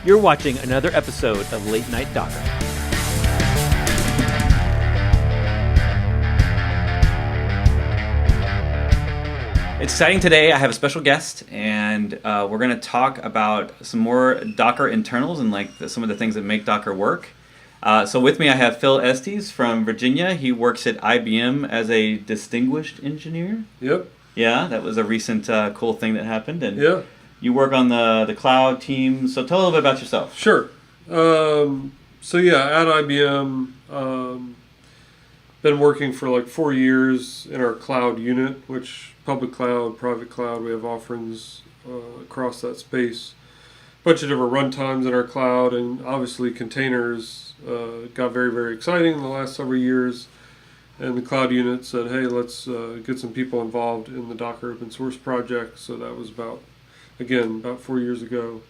You're watching another episode of Late Night Docker. It's exciting today. I have a special guest, and we're going to talk about some more Docker internals and some of the things that make Docker work. So with me I have Phil Estes from Virginia. He works at IBM as a distinguished engineer. Yep. Yeah, that was a recent cool thing that happened. And yeah. You work on the cloud team. So tell a little bit about yourself. Sure. At IBM, been working for like 4 years in our cloud unit, which public cloud, private cloud, we have offerings across that space. Bunch of different runtimes in our cloud, and obviously containers got very, very exciting in the last several years. And the cloud unit said, hey, let's get some people involved in the Docker open source project. So that was about 4 years ago.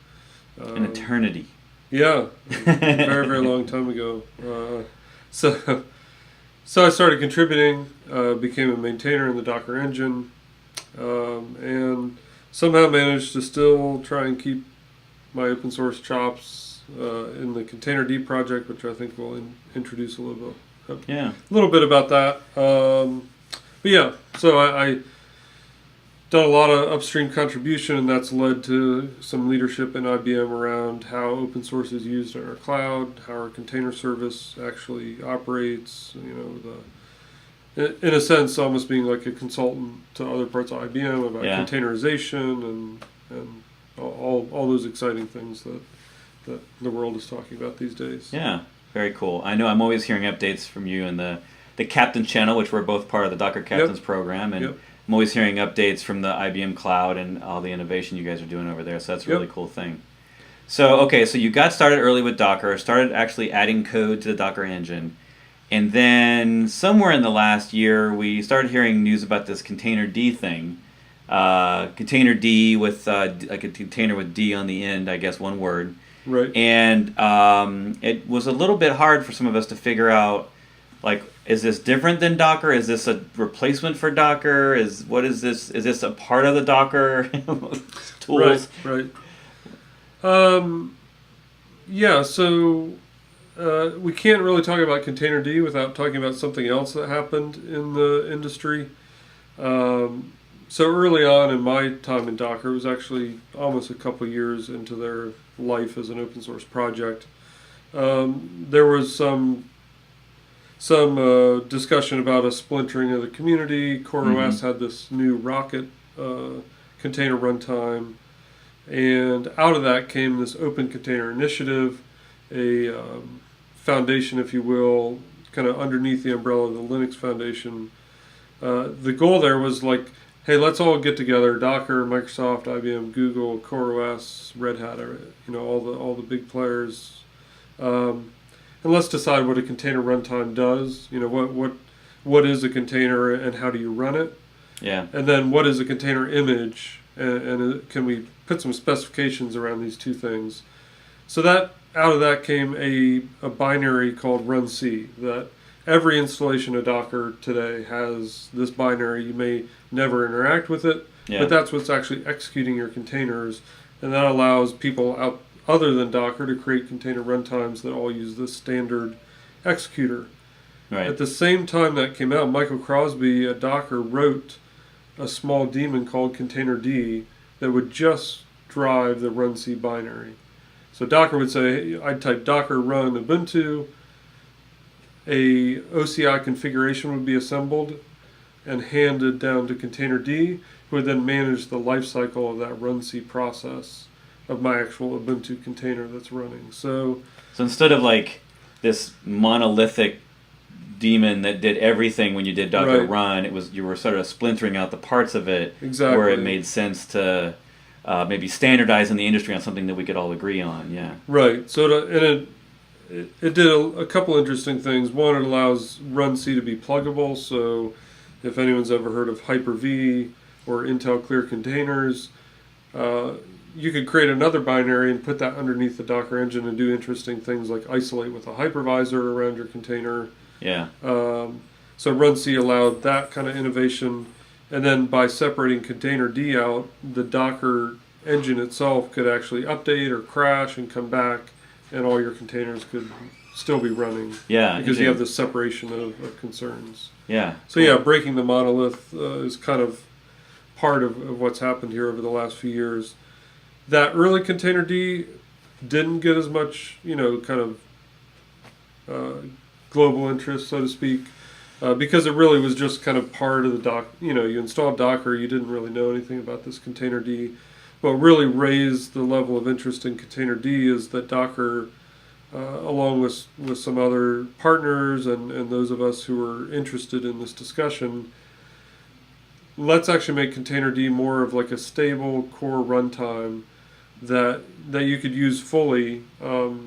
An eternity. Yeah, very, very long time ago. So I started contributing, became a maintainer in the Docker engine, and somehow managed to still try and keep my open source chops in the ContainerD project, which I think we'll introduce a little bit about that. So I done a lot of upstream contribution, and that's led to some leadership in IBM around how open source is used in our cloud, how our container service actually operates. In a sense, almost being like a consultant to other parts of IBM about containerization and all those exciting things that the world is talking about these days. Yeah, very cool. I know I'm always hearing updates from you in the Captain's channel, which we're both part of the Docker Captain's program, and I'm always hearing updates from the IBM Cloud and all the innovation you guys are doing over there, so that's a really cool thing. So you got started early with Docker, started actually adding code to the Docker engine, and then somewhere in the last year we started hearing news about this ContainerD thing. ContainerD with like a container with D on the end, I guess one word. Right. And it was a little bit hard for some of us to figure out, like, is this different than Docker? Is this a replacement for Docker? What is this? Is this a part of the Docker tools? Right. So we can't really talk about ContainerD without talking about something else that happened in the industry. So early on in my time in Docker, it was actually almost a couple years into their life as an open source project. There was some discussion about a splintering of the community. CoreOS had this new Rocket container runtime, and out of that came this Open Container Initiative, a foundation, if you will, kind of underneath the umbrella of the Linux Foundation. The goal there was like, hey, let's all get together, Docker, Microsoft, IBM, Google, CoreOS, Red Hat, all the big players. And let's decide what a container runtime does. What is a container and how do you run it? Yeah. And then what is a container image, and can we put some specifications around these two things? So that out of that came a binary called runc. That every installation of Docker today has this binary. You may never interact with it, but that's what's actually executing your containers, and that allows people out other than Docker to create container runtimes that all use this standard executor. Right. At the same time that came out, Michael Crosby at Docker wrote a small daemon called ContainerD that would just drive the runc binary. So Docker would say, I'd type Docker run Ubuntu, a OCI configuration would be assembled and handed down to ContainerD, who would then manage the lifecycle of that runc process of my actual Ubuntu container that's running. So instead of like this monolithic daemon that did everything when you did Docker run, you were sort of splintering out the parts of it where it made sense to maybe standardize in the industry on something that we could all agree on. Yeah. Right. So it did a couple interesting things. One, it allows runc to be pluggable. So if anyone's ever heard of Hyper-V or Intel Clear Containers, you could create another binary and put that underneath the Docker engine and do interesting things like isolate with a hypervisor around your container. Yeah. So runc allowed that kind of innovation. And then by separating ContainerD out, the Docker engine itself could actually update or crash and come back, and all your containers could still be running. Yeah, because you have this separation of concerns. Yeah. So cool. Yeah, breaking the monolith is kind of part of what's happened here over the last few years. That early ContainerD didn't get as much, kind of global interest, so to speak, because it really was just kind of part of the you installed Docker, you didn't really know anything about this ContainerD. What really raised the level of interest in ContainerD is that Docker, along with some other partners and those of us who were interested in this discussion, let's actually make ContainerD more of like a stable core runtime that you could use fully to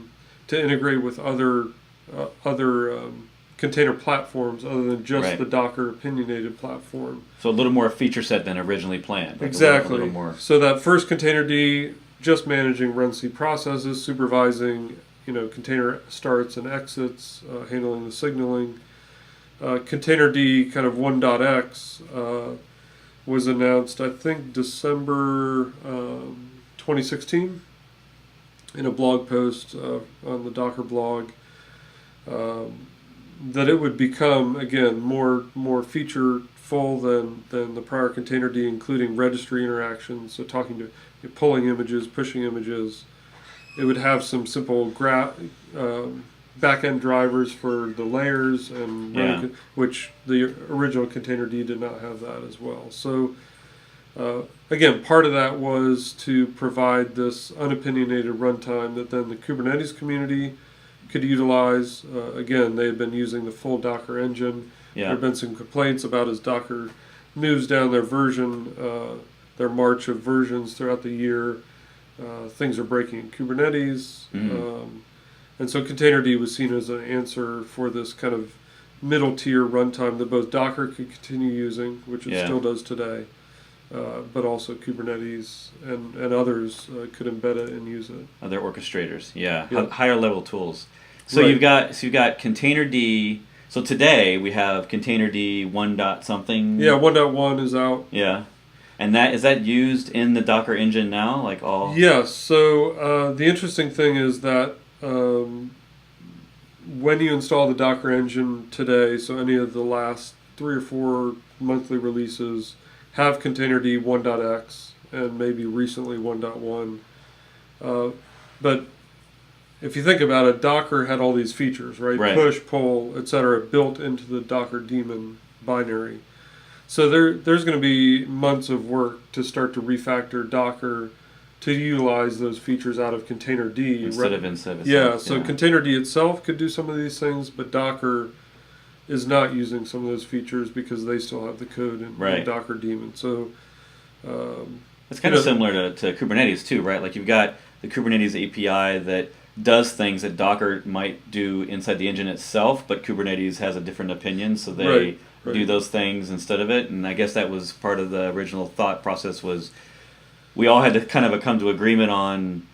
integrate with other container platforms other than just the Docker opinionated platform. So a little more feature set than originally planned. Like exactly. A little more. So that first ContainerD, just managing run-C processes, supervising container starts and exits, handling the signaling. ContainerD kind of 1.x was announced, I think, December 2016 in a blog post on the Docker blog. That it would become, again, more featureful than the prior ContainerD, including registry interactions, so pulling images, pushing images. It would have some simple back-end drivers for the layers, and which the original ContainerD did not have that as well. So again, part of that was to provide this unopinionated runtime that then the Kubernetes community could utilize. Again, they had been using the full Docker engine. There have been some complaints about as Docker moves down their their march of versions throughout the year, things are breaking in Kubernetes. And so ContainerD was seen as an answer for this kind of middle tier runtime that both Docker could continue using, which it still does today, but also Kubernetes and others could embed it and use it. Other orchestrators, higher level tools. So you've got ContainerD. So today we have ContainerD 1. Something. Yeah, 1.1 is out. Yeah, and is that used in the Docker engine now, like all? Yes. So the interesting thing is that when you install the Docker engine today, so any of the last 3 or 4 monthly releases have ContainerD 1.x and maybe recently 1.1. But if you think about it, Docker had all these features, right? Push, pull, etc., built into the Docker daemon binary. So there's going to be months of work to start to refactor Docker to utilize those features out of ContainerD. Instead of itself. So ContainerD itself could do some of these things, but Docker is not using some of those features because they still have the code in Docker daemon. So it's kind of similar to Kubernetes too, right? Like you've got the Kubernetes API that does things that Docker might do inside the engine itself, but Kubernetes has a different opinion, so they do those things instead of it. And I guess that was part of the original thought process, was we all had to kind of come to agreement on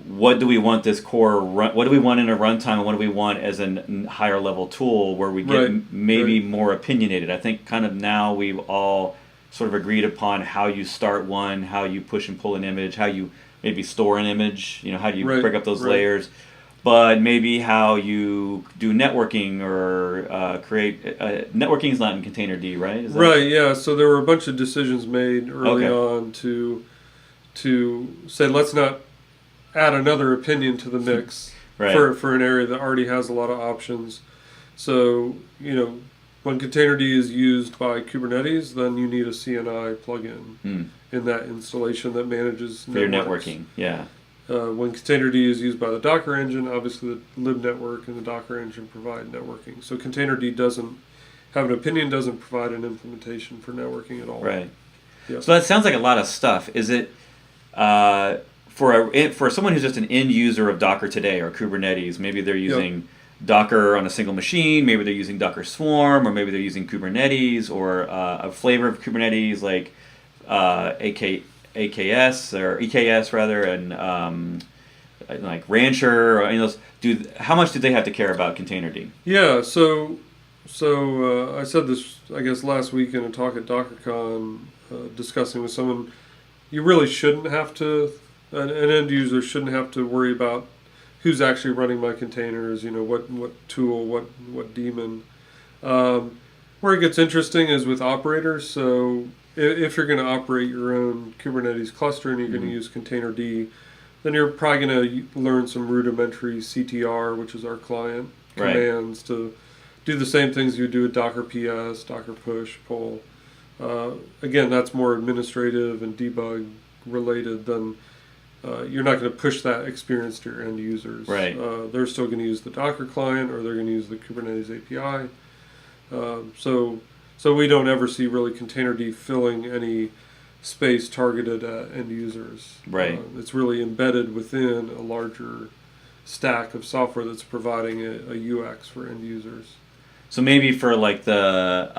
what do we want this core what do we want in a runtime, and what do we want as a higher level tool where we get maybe more opinionated. I think kind of now we've all sort of agreed upon how you start one, how you push and pull an image, how you maybe store an image, how do you break up those layers, but maybe how you do networking or create networking is not in ContainerD, right? Is that yeah. So there were a bunch of decisions made early on to say let's not add another opinion to the mix for an area that already has a lot of options. So when ContainerD is used by Kubernetes, then you need a CNI plugin in that installation that manages for your networking. When ContainerD is used by the Docker engine, obviously the libnetwork and the Docker engine provide networking. So ContainerD doesn't have an opinion, doesn't provide an implementation for networking at all. Right. Yeah. So that sounds like a lot of stuff. Is it for someone who's just an end user of Docker today or Kubernetes? Maybe they're using Docker on a single machine, maybe they're using Docker Swarm, or maybe they're using Kubernetes or a flavor of Kubernetes like AKS or EKS rather, and like Rancher or any of those. How much do they have to care about ContainerD? Yeah, so I said this, I guess, last week in a talk at DockerCon, discussing with someone. you really shouldn't have to. An end user shouldn't have to worry about who's actually running my containers. What tool, what daemon. Where it gets interesting is with operators. So if you're going to operate your own Kubernetes cluster and you're going to use ContainerD, then you're probably going to learn some rudimentary CTR, which is our client, commands to do the same things you do with Docker PS, Docker push, pull. Again, that's more administrative and debug related than you're not going to push that experience to your end users. Right. They're still going to use the Docker client or they're going to use the Kubernetes API. So we don't ever see really ContainerD filling any space targeted at end users. Right. It's really embedded within a larger stack of software that's providing a UX for end users. So maybe for like the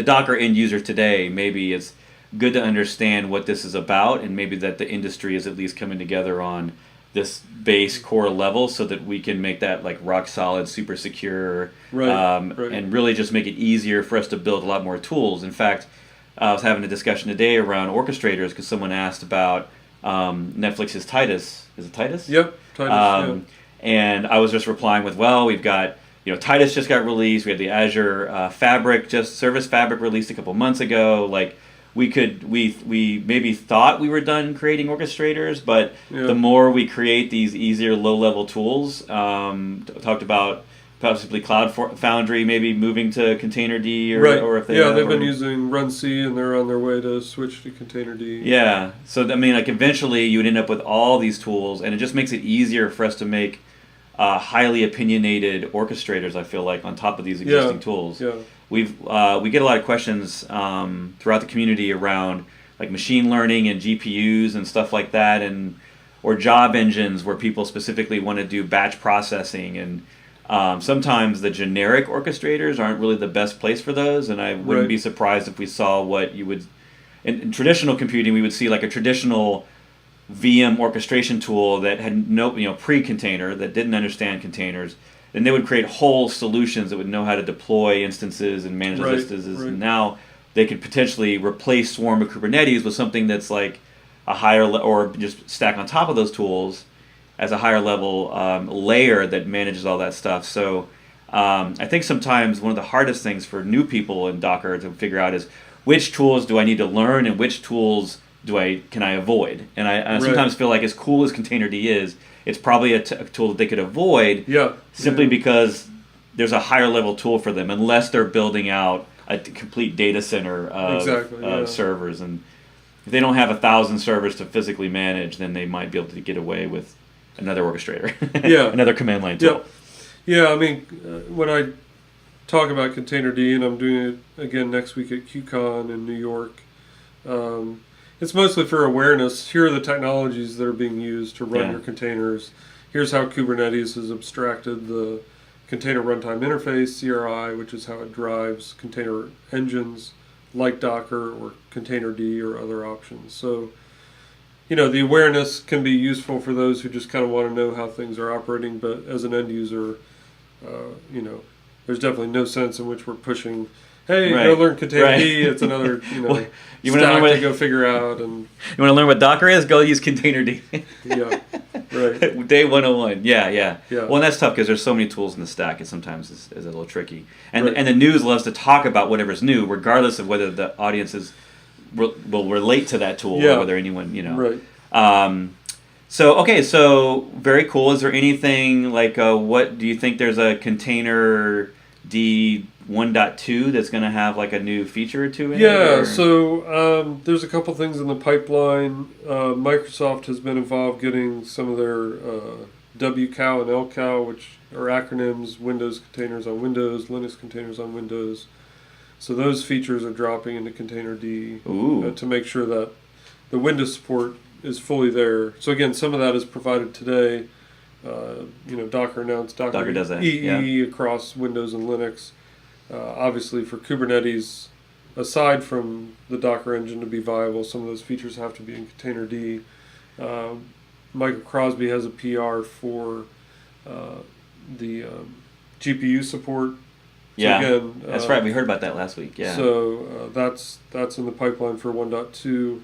Docker end user today, maybe it's good to understand what this is about, and maybe that the industry is at least coming together on this base core level so that we can make that like rock solid, super secure, and really just make it easier for us to build a lot more tools. In fact, I was having a discussion today around orchestrators because someone asked about Netflix's Titus. Is it Titus? Yep, Titus. And I was just replying with, well, we've got, Titus just got released. We had the Azure Fabric, Service Fabric released a couple months ago. Like, we maybe thought we were done creating orchestrators, but the more we create these easier low-level tools, talked about possibly Cloud Foundry maybe moving to ContainerD, or if they've been using Runc and they're on their way to switch to ContainerD. Yeah, so I mean, like eventually you would end up with all these tools, and it just makes it easier for us to make highly opinionated orchestrators. I feel like on top of these existing tools. Yeah. We get a lot of questions throughout the community around like machine learning and GPUs and stuff like that, or job engines where people specifically want to do batch processing, and sometimes the generic orchestrators aren't really the best place for those. And I wouldn't be surprised if we saw what you would in traditional computing, we would see like a traditional VM orchestration tool that had no pre-container, that didn't understand containers. Then they would create whole solutions that would know how to deploy instances and manage those instances. And now they could potentially replace Swarm or Kubernetes with something that's like a higher or just stack on top of those tools as a higher level layer that manages all that stuff. So I think sometimes one of the hardest things for new people in Docker to figure out is which tools do I need to learn and which tools can I avoid. And I sometimes feel like as cool as ContainerD is, it's probably a tool that they could avoid simply because there's a higher level tool for them, unless they're building out a complete data center of servers. And if they don't have 1,000 servers to physically manage, then they might be able to get away with another orchestrator, another command line tool. Yeah, I mean, when I talk about ContainerD, and I'm doing it again next week at QCon in New York, it's mostly for awareness. Here are the technologies that are being used to run your containers. Here's how Kubernetes has abstracted the container runtime interface, CRI, which is how it drives container engines like Docker or ContainerD or other options. So, the awareness can be useful for those who just kind of want to know how things are operating, but as an end user, there's definitely no sense in which we're pushing, hey, go learn ContainerD. It's another, you stack to go figure out. And you want to learn what Docker is? Go use ContainerD. Day 101. Yeah. Well, and that's tough because there's so many tools in the stack. It sometimes is a little tricky. And the news loves to talk about whatever's new, regardless of whether the audiences will relate to that tool or whether anyone, So very cool. Is there anything like what do you think there's a ContainerD 1.2 that's going to have like a new feature or two in it? So there's a couple things in the pipeline. Microsoft has been involved getting some of their WCOW and LCOW, which are acronyms, Windows containers on Windows, Linux containers on Windows. So those features are dropping into ContainerD to make sure that the Windows support is fully there. So again, some of that is provided today. Docker announced Docker does that, EE across Windows and Linux. Obviously, for Kubernetes, aside from the Docker engine to be viable, some of those features have to be in ContainerD. Michael Crosby has a PR for the GPU support. So again, that's right. We heard about that last week. Yeah. So that's in the pipeline for 1.2.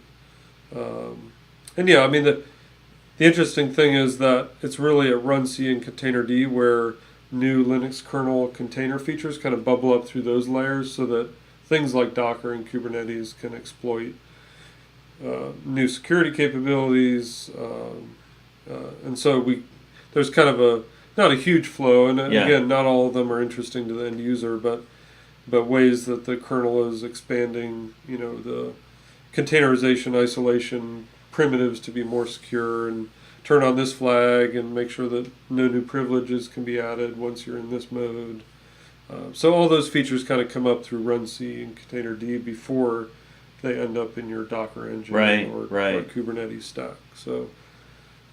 And yeah, I mean the interesting thing is that it's really at Runc and ContainerD where new Linux kernel container features kind of bubble up through those layers, so that things like Docker and Kubernetes can exploit new security capabilities, and so there's kind of not a huge flow, and again, not all of them are interesting to the end user, but ways that the kernel is expanding, the containerization, isolation primitives to be more secure, and turn on this flag and make sure that no new privileges can be added once you're in this mode. So all those features kind of come up through Runc and ContainerD before they end up in your Docker engine or Kubernetes stack. So,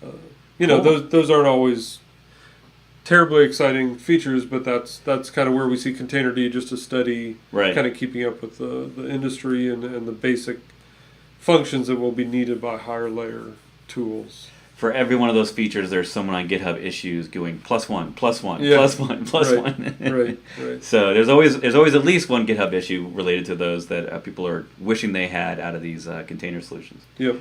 cool. those aren't always terribly exciting features, but that's kind of where we see ContainerD just a steady kind of keeping up with the industry and the basic functions that will be needed by higher layer tools. For every one of those features, there's someone on GitHub Issues going +1, +1, +1, +1. Right. So there's always at least one GitHub issue related to those that people are wishing they had out of these container solutions. Yep.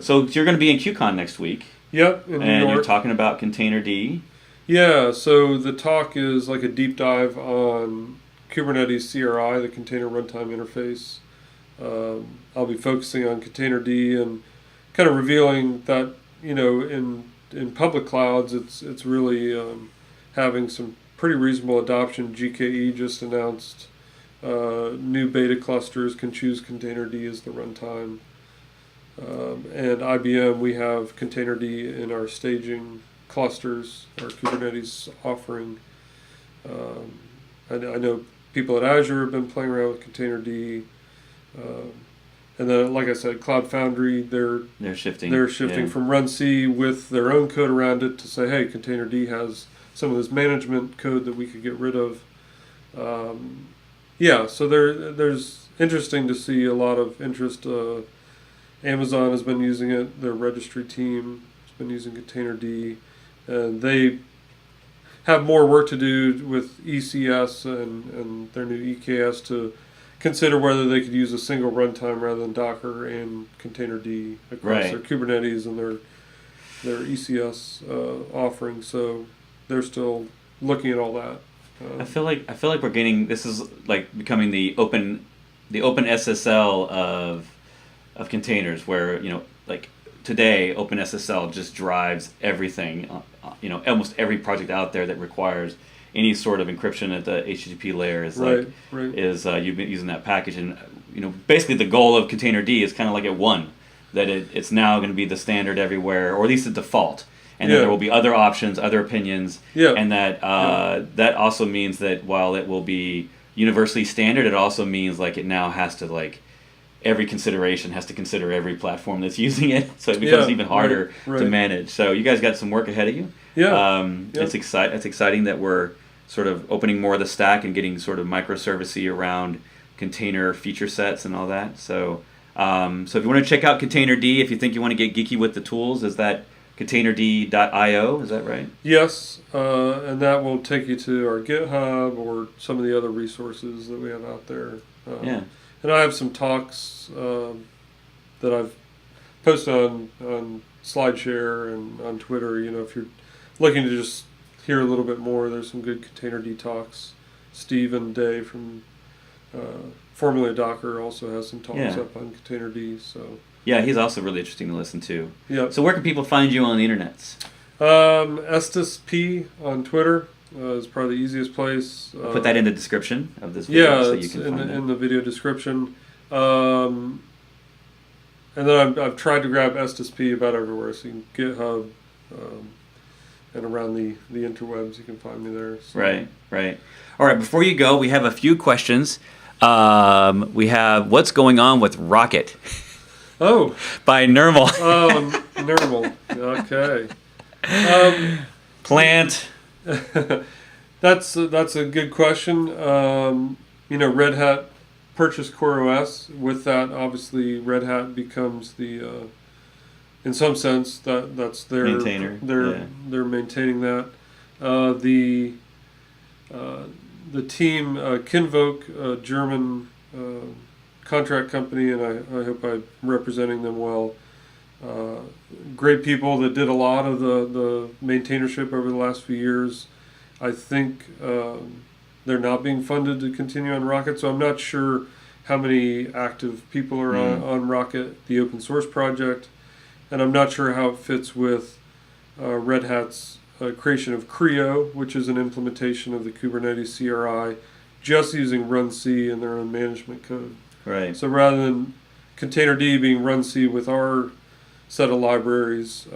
So you're going to be in QCon next week. Yep, in New York. And you're talking about ContainerD. Yeah, so the talk is like a deep dive on Kubernetes CRI, the Container Runtime Interface. I'll be focusing on ContainerD and kind of revealing that, in public clouds, it's really having some pretty reasonable adoption. GKE just announced new beta clusters can choose ContainerD as the runtime. And IBM, we have ContainerD in our staging clusters, our Kubernetes offering. I know people at Azure have been playing around with ContainerD. And then, like I said, Cloud Foundry, they're shifting from Runc with their own code around it to say, hey, ContainerD has some of this management code that we could get rid of. So there's interesting to see a lot of interest. Amazon has been using it. Their registry team has been using ContainerD, and they have more work to do with ECS and their new EKS to consider whether they could use a single runtime rather than Docker and ContainerD across their Kubernetes and their ECS offering. So they're still looking at all that. I feel like we're getting, this is like becoming the open SSL of containers, where like today OpenSSL just drives everything. Almost every project out there that requires any sort of encryption at the HTTP layer is you've been using that package, and basically the goal of ContainerD is kind of like it won, that it's now going to be the standard everywhere, or at least the default, and then there will be other options, other opinions, and that that also means that while it will be universally standard, it also means like it now has to every consideration has to consider every platform that's using it, so it becomes even harder to manage. So you guys got some work ahead of you. It's exciting that we're sort of opening more of the stack and getting sort of microservice-y around container feature sets and all that. So if you want to check out ContainerD, if you think you want to get geeky with the tools, is that ContainerD.io, is that right? Yes, and that will take you to our GitHub or some of the other resources that we have out there. And I have some talks that I've posted on SlideShare and on Twitter. If you're looking to just hear a little bit more, there's some good ContainerD talks. Steve and Dave from formerly Docker also has some talks up on ContainerD. So he's also really interesting to listen to. Yeah. So where can people find you on the internet? Estes P on Twitter is probably the easiest place. I'll put that in the description of this video so you can find it. In the video description. And then I've tried to grab Estes P about everywhere. So you can GitHub and around the interwebs, you can find me there. So. Right. All right, before you go, we have a few questions. We have what's going on with Rocket? Oh. By Nirmal. Nirmal. Okay. Plant. That's a good question. Red Hat purchased CoreOS. With that, obviously, Red Hat becomes the, in some sense, that's their maintainer. They're maintaining that. The team, Kinvoke, a German contract company, and I hope I'm representing them well, Great people that did a lot of the maintainership over the last few years. I think they're not being funded to continue on Rocket, so I'm not sure how many active people are on Rocket, the open source project, and I'm not sure how it fits with Red Hat's creation of Creo, which is an implementation of the Kubernetes CRI, just using Runc in their own management code. Right. So rather than ContainerD being Runc with our set of libraries,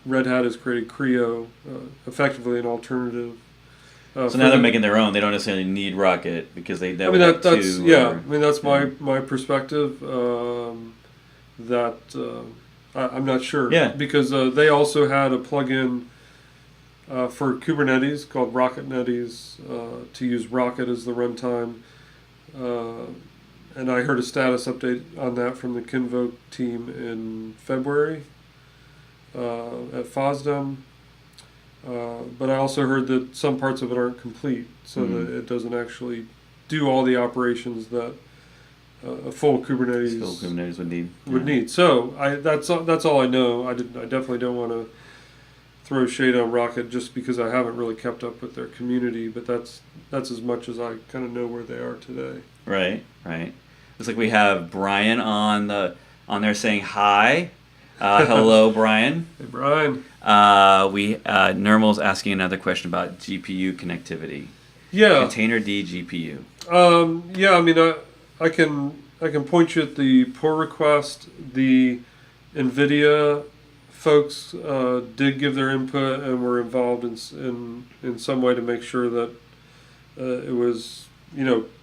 Red Hat has created Creo, effectively an alternative. So now they're making their own. They don't necessarily need Rocket because they. I mean that's I mean that's my perspective. I'm not sure. Yeah. Because they also had a plugin for Kubernetes called RocketNetties to use Rocket as the runtime. And I heard a status update on that from the Kinvoke team in February at FOSDEM. But I also heard that some parts of it aren't complete, so that it doesn't actually do all the operations that a full Kubernetes would need. So that's all I know. I definitely don't want to throw shade on Rocket just because I haven't really kept up with their community, but that's as much as I kind of know where they are today. Right. Looks like we have Brian on there saying hi. Hello, Brian. Hey, Brian. Nirmal's asking another question about GPU connectivity. Yeah. ContainerD GPU. Yeah. I mean, I can point you at the pull request. The NVIDIA folks did give their input and were involved in some way to make sure that it was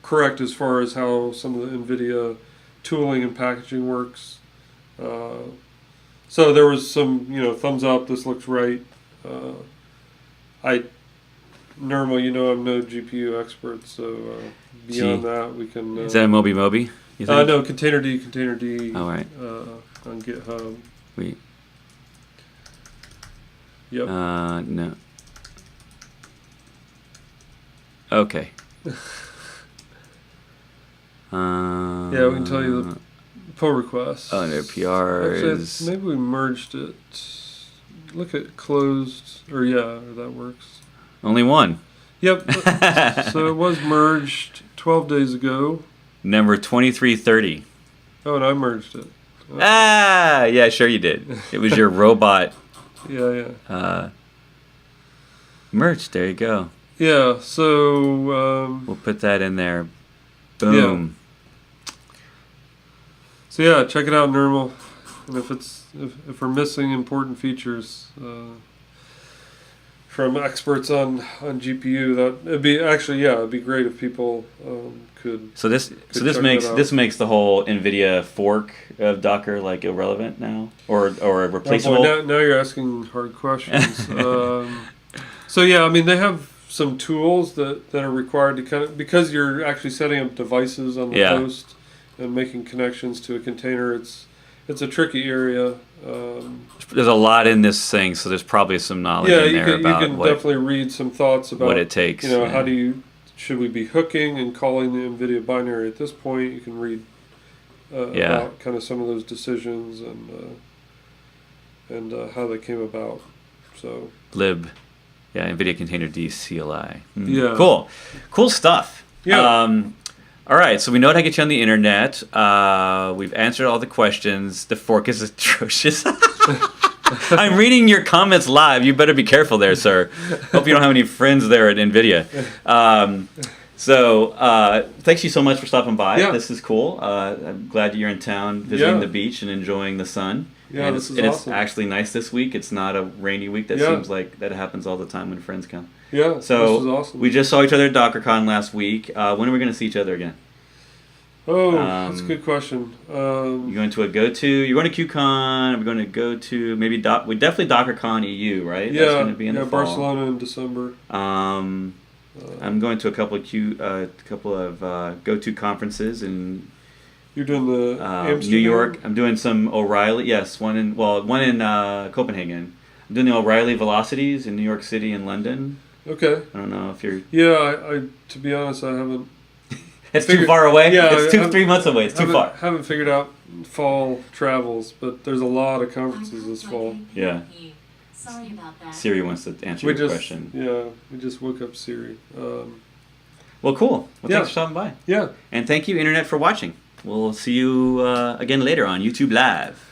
correct as far as how some of the NVIDIA tooling and packaging works. So there was some thumbs up. This looks right. Normal, I'm no GPU expert, so beyond that we can. Is that a Moby? You think? No, ContainerD. Oh, right. On GitHub. Wait. Yep. No. Okay. Yeah, we can tell you the pull requests. Oh, no, PRs. Actually, maybe we merged it. Look at closed, or that works. Only one. Yep. So it was merged 12 days ago. Number 2330. Oh, and I merged it. Yeah, sure you did. It was your robot. Yeah. Merch. There you go. Yeah. So we'll put that in there. Boom. Yeah. So yeah, check it out, Nirmal. And if we're missing important features from experts on GPU, it'd be great if people could. So this makes the whole NVIDIA fork of Docker like irrelevant now, or replaceable. Oh boy, now you're asking hard questions. So yeah, I mean they have some tools that are required to kind of, because you're actually setting up devices on the host and making connections to a container. It's a tricky area. There's a lot in this thing, so there's probably some knowledge in there about you can definitely read some thoughts about what it takes. How should we be hooking and calling the NVIDIA binary at this point? You can read about kind of some of those decisions and how they came about. So lib. Yeah, NVIDIA ContainerD CLI. Yeah. Cool stuff. Yeah. All right, so we know how to get you on the internet. We've answered all the questions. The fork is atrocious. I'm reading your comments live. You better be careful there, sir. Hope you don't have any friends there at NVIDIA. Thanks you so much for stopping by. Yeah. This is cool. I'm glad you're in town visiting the beach and enjoying the sun. Yeah, and this is it's awesome. actually nice this week. It's not a rainy week. That seems like that happens all the time when friends come. Yeah, so this is awesome. We just saw each other at DockerCon last week. When are we going to see each other again? Oh, that's a good question. You're going to You're going to QCon. We're going to go to maybe we definitely DockerCon EU, right? Yeah, that's going to be in the fall. Barcelona in December. I'm going to a couple of go-to conferences in. You're doing the Amsterdam? New York. I'm doing some O'Reilly. Yes, one in Copenhagen. I'm doing the O'Reilly Velocities in New York City and London. Okay. I don't know if you're. Yeah, I to be honest, I haven't It's too far away. Yeah, it's 3 months away. It's too far. Haven't figured out fall travels, but there's a lot of conferences this fall. Yeah. Sorry about that. Siri wants to answer your question. Yeah, we just woke up Siri. Well, cool. Well, thanks for stopping by. Yeah. And thank you, Internet, for watching. We'll see you again later on YouTube Live.